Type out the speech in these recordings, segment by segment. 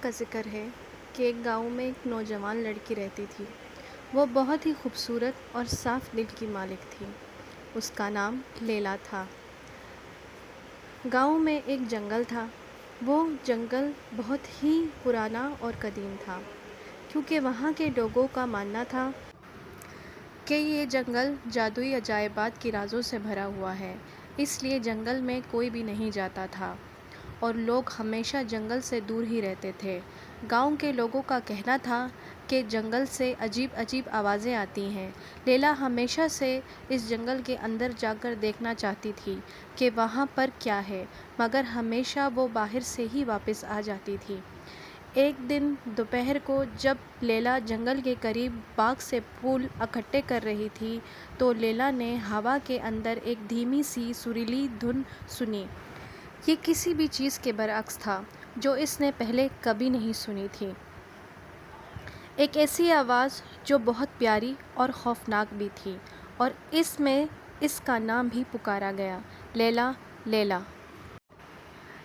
کا ذکر ہے کہ ایک گاؤں میں ایک نوجوان لڑکی رہتی تھی۔ وہ بہت ہی خوبصورت اور صاف دل کی مالک تھی۔ اس کا نام لیلا تھا۔ گاؤں میں ایک جنگل تھا۔ وہ جنگل بہت ہی پرانا اور قدیم تھا، کیونکہ وہاں کے لوگوں کا ماننا تھا کہ یہ جنگل جادوئی عجائبات کے رازوں سے بھرا ہوا ہے، اس لیے جنگل میں کوئی بھی نہیں جاتا تھا اور لوگ ہمیشہ جنگل سے دور ہی رہتے تھے۔ گاؤں کے لوگوں کا کہنا تھا کہ جنگل سے عجیب عجیب آوازیں آتی ہیں۔ لیلا ہمیشہ سے اس جنگل کے اندر جا کر دیکھنا چاہتی تھی کہ وہاں پر کیا ہے، مگر ہمیشہ وہ باہر سے ہی واپس آ جاتی تھی۔ ایک دن دوپہر کو جب لیلا جنگل کے قریب باغ سے پھول اکٹھے کر رہی تھی تو لیلا نے ہوا کے اندر ایک دھیمی سی سریلی دھن سنی۔ یہ کسی بھی چیز کے برعکس تھا جو اس نے پہلے کبھی نہیں سنی تھی۔ ایک ایسی آواز جو بہت پیاری اور خوفناک بھی تھی، اور اس میں اس کا نام بھی پکارا گیا، لیلا لیلا۔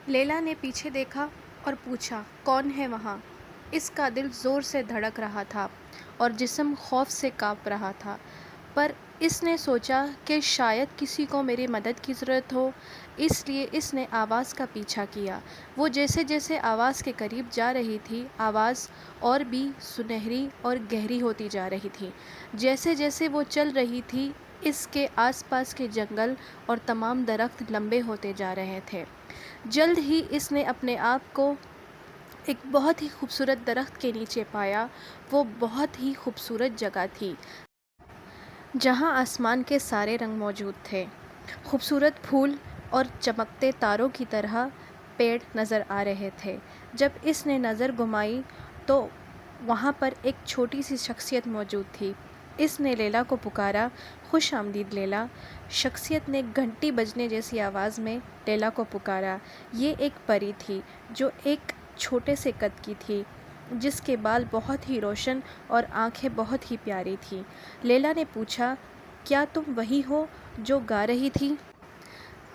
لیلا نے پیچھے دیکھا اور پوچھا، کون ہے وہاں؟ اس کا دل زور سے دھڑک رہا تھا اور جسم خوف سے کانپ رہا تھا، پر اس نے سوچا کہ شاید کسی کو میری مدد کی ضرورت ہو، اس لیے اس نے آواز کا پیچھا کیا۔ وہ جیسے جیسے آواز کے قریب جا رہی تھی، آواز اور بھی سنہری اور گہری ہوتی جا رہی تھی۔ جیسے جیسے وہ چل رہی تھی، اس کے آس پاس کے جنگل اور تمام درخت لمبے ہوتے جا رہے تھے۔ جلد ہی اس نے اپنے آپ کو ایک بہت ہی خوبصورت درخت کے نیچے پایا۔ وہ بہت ہی خوبصورت جگہ تھی جہاں آسمان کے سارے رنگ موجود تھے۔ خوبصورت پھول اور چمکتے تاروں کی طرح پیڑ نظر آ رہے تھے۔ جب اس نے نظر گھمائی تو وہاں پر ایک چھوٹی سی شخصیت موجود تھی۔ اس نے لیلا کو پکارا، خوش آمدید لیلا۔ شخصیت نے گھنٹی بجنے جیسی آواز میں لیلا کو پکارا۔ یہ ایک پری تھی جو ایک چھوٹے سے قد کی تھی، جس کے بال بہت ہی روشن اور آنکھیں بہت ہی پیاری تھیں۔ لیلا نے پوچھا، کیا تم وہی ہو جو گا رہی تھی؟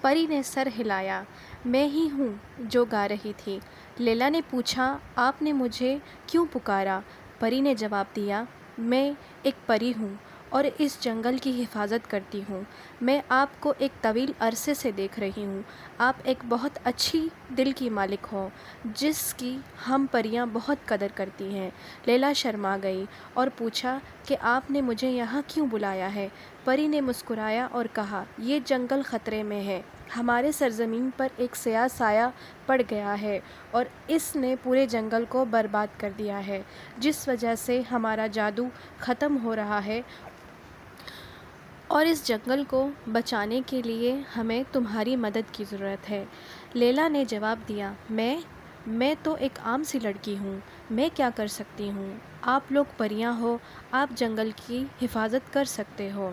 پری نے سر ہلایا، میں ہی ہوں جو گا رہی تھی۔ لیلا نے پوچھا، آپ نے مجھے کیوں پکارا؟ پری نے جواب دیا، میں ایک پری ہوں اور اس جنگل کی حفاظت کرتی ہوں۔ میں آپ کو ایک طویل عرصے سے دیکھ رہی ہوں۔ آپ ایک بہت اچھی دل کی مالک ہو جس کی ہم پریاں بہت قدر کرتی ہیں۔ لیلا شرما گئی اور پوچھا کہ آپ نے مجھے یہاں کیوں بلایا ہے؟ پری نے مسکرایا اور کہا، یہ جنگل خطرے میں ہے۔ ہمارے سرزمین پر ایک سیاہ سایہ پڑ گیا ہے اور اس نے پورے جنگل کو برباد کر دیا ہے، جس وجہ سے ہمارا جادو ختم ہو رہا ہے اور اس جنگل کو بچانے کے لیے ہمیں تمہاری مدد کی ضرورت ہے۔ لیلا نے جواب دیا، میں تو ایک عام سی لڑکی ہوں، میں کیا کر سکتی ہوں؟ آپ لوگ پریاں ہو، آپ جنگل کی حفاظت کر سکتے ہو۔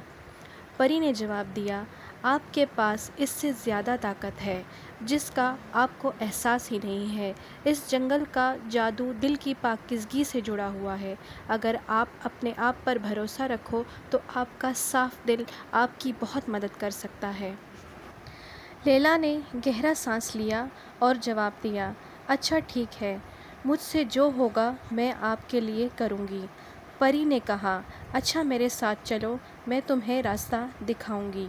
پری نے جواب دیا، آپ کے پاس اس سے زیادہ طاقت ہے جس کا آپ کو احساس ہی نہیں ہے۔ اس جنگل کا جادو دل کی پاکیزگی سے جڑا ہوا ہے۔ اگر آپ اپنے آپ پر بھروسہ رکھو تو آپ کا صاف دل آپ کی بہت مدد کر سکتا ہے۔ لیلا نے گہرا سانس لیا اور جواب دیا، اچھا ٹھیک ہے، مجھ سے جو ہوگا میں آپ کے لیے کروں گی۔ پری نے کہا، اچھا میرے ساتھ چلو، میں تمہیں راستہ دکھاؤں گی۔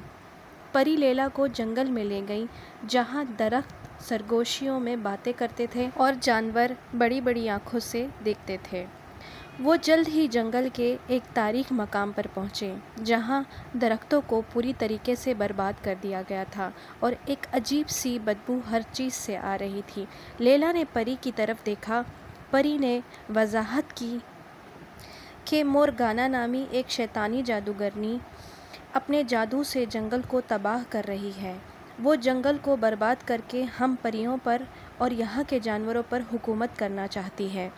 پری لیلا کو جنگل میں لے گئی جہاں درخت سرگوشیوں میں باتیں کرتے تھے اور جانور بڑی بڑی آنکھوں سے دیکھتے تھے۔ وہ جلد ہی جنگل کے ایک تاریک مقام پر پہنچے جہاں درختوں کو پوری طریقے سے برباد کر دیا گیا تھا اور ایک عجیب سی بدبو ہر چیز سے آ رہی تھی۔ لیلا نے پری کی طرف دیکھا۔ پری نے وضاحت کی کہ مورگانا نامی ایک شیطانی جادوگرنی اپنے جادو سے جنگل کو تباہ کر رہی ہے۔ وہ جنگل کو برباد کر کے ہم پریوں پر اور یہاں کے جانوروں پر حکومت کرنا چاہتی ہے۔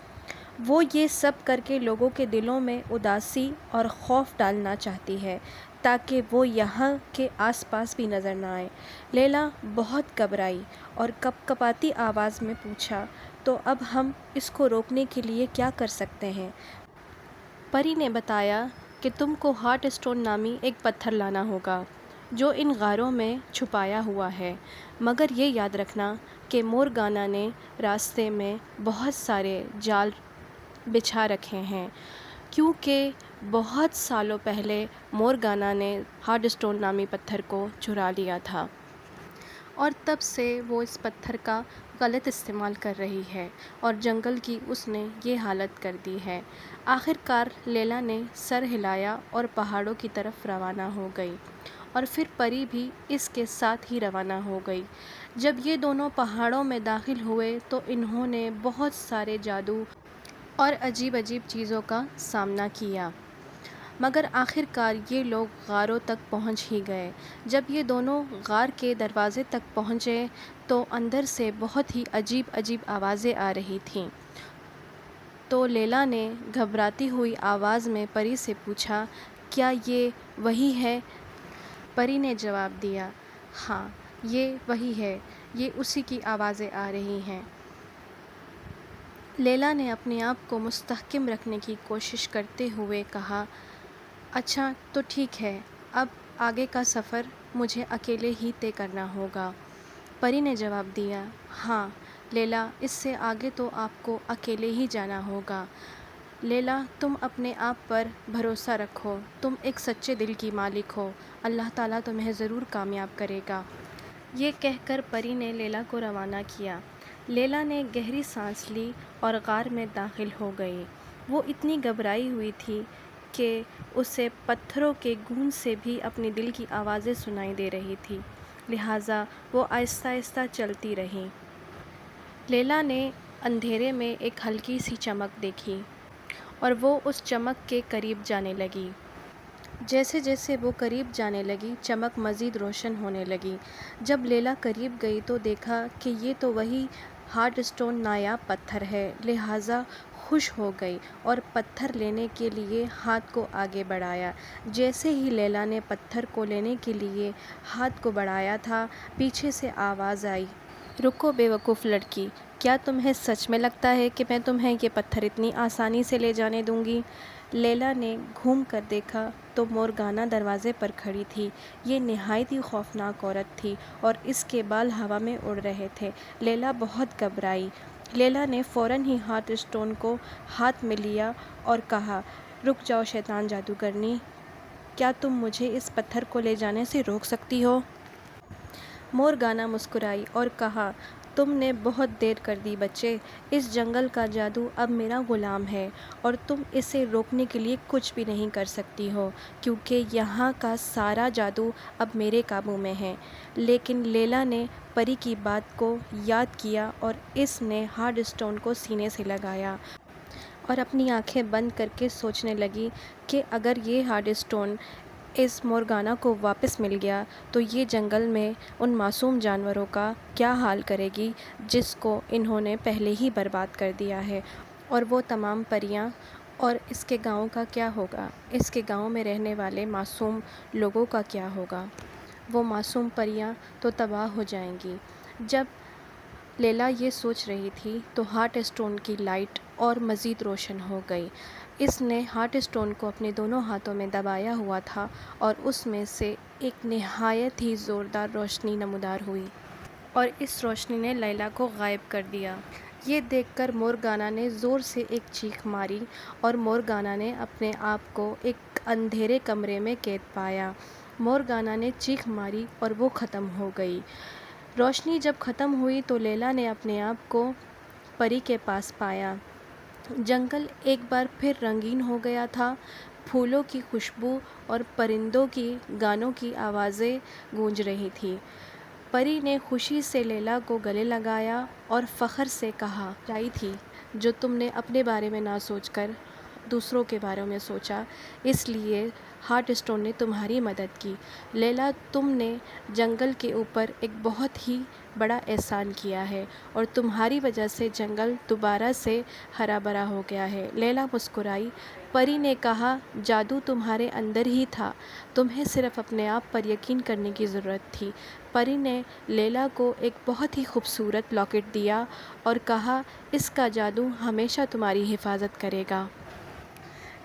وہ یہ سب کر کے لوگوں کے دلوں میں اداسی اور خوف ڈالنا چاہتی ہے تاکہ وہ یہاں کے آس پاس بھی نظر نہ آئیں۔ لیلا بہت گھبرائی اور کپ کپاتی آواز میں پوچھا، تو اب ہم اس کو روکنے کے لیے کیا کر سکتے ہیں؟ پری نے بتایا کہ تم کو ہارٹ اسٹون نامی ایک پتھر لانا ہوگا جو ان غاروں میں چھپایا ہوا ہے، مگر یہ یاد رکھنا کہ مورگانا نے راستے میں بہت سارے جال بچھا رکھے ہیں، کیونکہ بہت سالوں پہلے مورگانا نے ہارڈ اسٹون نامی پتھر کو چرا لیا تھا، اور تب سے وہ اس پتھر کا غلط استعمال کر رہی ہے اور جنگل کی اس نے یہ حالت کر دی ہے۔ آخر کار لیلا نے سر ہلایا اور پہاڑوں کی طرف روانہ ہو گئی، اور پھر پری بھی اس کے ساتھ ہی روانہ ہو گئی۔ جب یہ دونوں پہاڑوں میں داخل ہوئے تو انہوں نے بہت سارے جادو اور عجیب عجیب چیزوں کا سامنا کیا، مگر آخر کار یہ لوگ غاروں تک پہنچ ہی گئے۔ جب یہ دونوں غار کے دروازے تک پہنچے تو اندر سے بہت ہی عجیب عجیب آوازیں آ رہی تھیں۔ تو لیلا نے گھبراتی ہوئی آواز میں پری سے پوچھا، کیا یہ وہی ہے؟ پری نے جواب دیا، ہاں یہ وہی ہے، یہ اسی کی آوازیں آ رہی ہیں۔ لیلا نے اپنے آپ کو مستحکم رکھنے کی کوشش کرتے ہوئے کہا، اچھا تو ٹھیک ہے، اب آگے کا سفر مجھے اکیلے ہی طے کرنا ہوگا۔ پری نے جواب دیا، ہاں لیلا، اس سے آگے تو آپ کو اکیلے ہی جانا ہوگا۔ لیلا، تم اپنے آپ پر بھروسہ رکھو، تم ایک سچے دل کی مالک ہو، اللہ تعالیٰ تمہیں ضرور کامیاب کرے گا۔ یہ کہہ کر پری نے لیلا کو روانہ کیا۔ لیلا نے گہری سانس لی اور غار میں داخل ہو گئی۔ وہ اتنی گھبرائی ہوئی تھی کہ اسے پتھروں کے گونج سے بھی اپنے دل کی آوازیں سنائی دے رہی تھیں، لہٰذا وہ آہستہ آہستہ چلتی رہی۔ لیلا نے اندھیرے میں ایک ہلکی سی چمک دیکھی اور وہ اس چمک کے قریب جانے لگی۔ جیسے جیسے وہ قریب جانے لگی، چمک مزید روشن ہونے لگی۔ جب لیلا قریب گئی تو دیکھا کہ یہ تو وہی ہارڈ اسٹون نایاب پتھر ہے، لہٰذا خوش ہو گئی اور پتھر لینے کے لیے ہاتھ کو آگے بڑھایا۔ جیسے ہی لیلا نے پتھر کو لینے کے لیے ہاتھ کو بڑھایا تھا، پیچھے سے آواز آئی، رکو بے وقوف لڑکی، کیا تمہیں سچ میں لگتا ہے کہ میں تمہیں یہ پتھر اتنی آسانی سے لے جانے دوں گی؟ لیلا نے گھوم کر دیکھا تو مورگانا دروازے پر کھڑی تھی۔ یہ نہایت ہی خوفناک عورت تھی اور اس کے بال ہوا میں اڑ رہے تھے۔ لیلا بہت گھبرائی۔ لیلا نے فوراً ہی ہارڈ اسٹون کو ہاتھ میں لیا اور کہا، رک جاؤ شیطان جادوگرنی، کیا تم مجھے اس پتھر کو لے جانے سے روک سکتی ہو؟ مورگانا مسکرائی اور کہا، تم نے بہت دیر کر دی بچے، اس جنگل کا جادو اب میرا غلام ہے اور تم اسے روکنے کے لیے کچھ بھی نہیں کر سکتی ہو، کیونکہ یہاں کا سارا جادو اب میرے قابو میں ہے۔ لیکن لیلا نے پری کی بات کو یاد کیا اور اس نے ہارڈ اسٹون کو سینے سے لگایا اور اپنی آنکھیں بند کر کے سوچنے لگی کہ اگر یہ ہارڈ اسٹون اس مورگانا کو واپس مل گیا تو یہ جنگل میں ان معصوم جانوروں کا کیا حال کرے گی جس کو انہوں نے پہلے ہی برباد کر دیا ہے، اور وہ تمام پریاں، اور اس کے گاؤں کا کیا ہوگا، اس کے گاؤں میں رہنے والے معصوم لوگوں کا کیا ہوگا، وہ معصوم پریاں تو تباہ ہو جائیں گی۔ جب لیلا یہ سوچ رہی تھی تو ہارڈ اسٹون کی لائٹ اور مزید روشن ہو گئی۔ اس نے ہارڈ اسٹون کو اپنے دونوں ہاتھوں میں دبایا ہوا تھا اور اس میں سے ایک نہایت ہی زوردار روشنی نمودار ہوئی اور اس روشنی نے لیلا کو غائب کر دیا۔ یہ دیکھ کر مورگانا نے زور سے ایک چیخ ماری اور مورگانا نے اپنے آپ کو ایک اندھیرے کمرے میں قید پایا۔ مورگانا نے چیخ ماری اور وہ ختم ہو گئی۔ روشنی جب ختم ہوئی تو لیلا نے اپنے آپ کو پری کے پاس پایا۔ جنگل ایک بار پھر رنگین ہو گیا تھا۔ پھولوں کی خوشبو اور پرندوں کی گانوں کی آوازیں گونج رہی تھیں۔ پری نے خوشی سے لیلا کو گلے لگایا اور فخر سے کہا، سچائی تھی جو تم نے اپنے بارے میں نہ سوچ کر دوسروں کے بارے میں سوچا، اس لیے ہارڈ اسٹون نے تمہاری مدد کی۔ لیلا، تم نے جنگل کے اوپر ایک بہت ہی بڑا احسان کیا ہے اور تمہاری وجہ سے جنگل دوبارہ سے ہرا بھرا ہو گیا ہے۔ لیلا مسکرائی۔ پری نے کہا، جادو تمہارے اندر ہی تھا، تمہیں صرف اپنے آپ پر یقین کرنے کی ضرورت تھی۔ پری نے لیلا کو ایک بہت ہی خوبصورت لاکٹ دیا اور کہا، اس کا جادو ہمیشہ تمہاری حفاظت کرے گا۔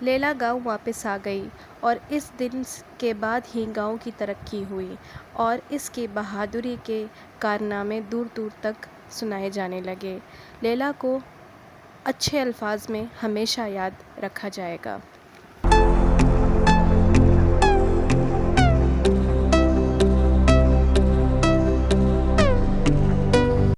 لیلا گاؤں واپس آ گئی اور اس دن کے بعد ہی گاؤں کی ترقی ہوئی اور اس کی بہادری کے کارنامے دور دور تک سنائے جانے لگے۔ لیلا کو اچھے الفاظ میں ہمیشہ یاد رکھا جائے گا۔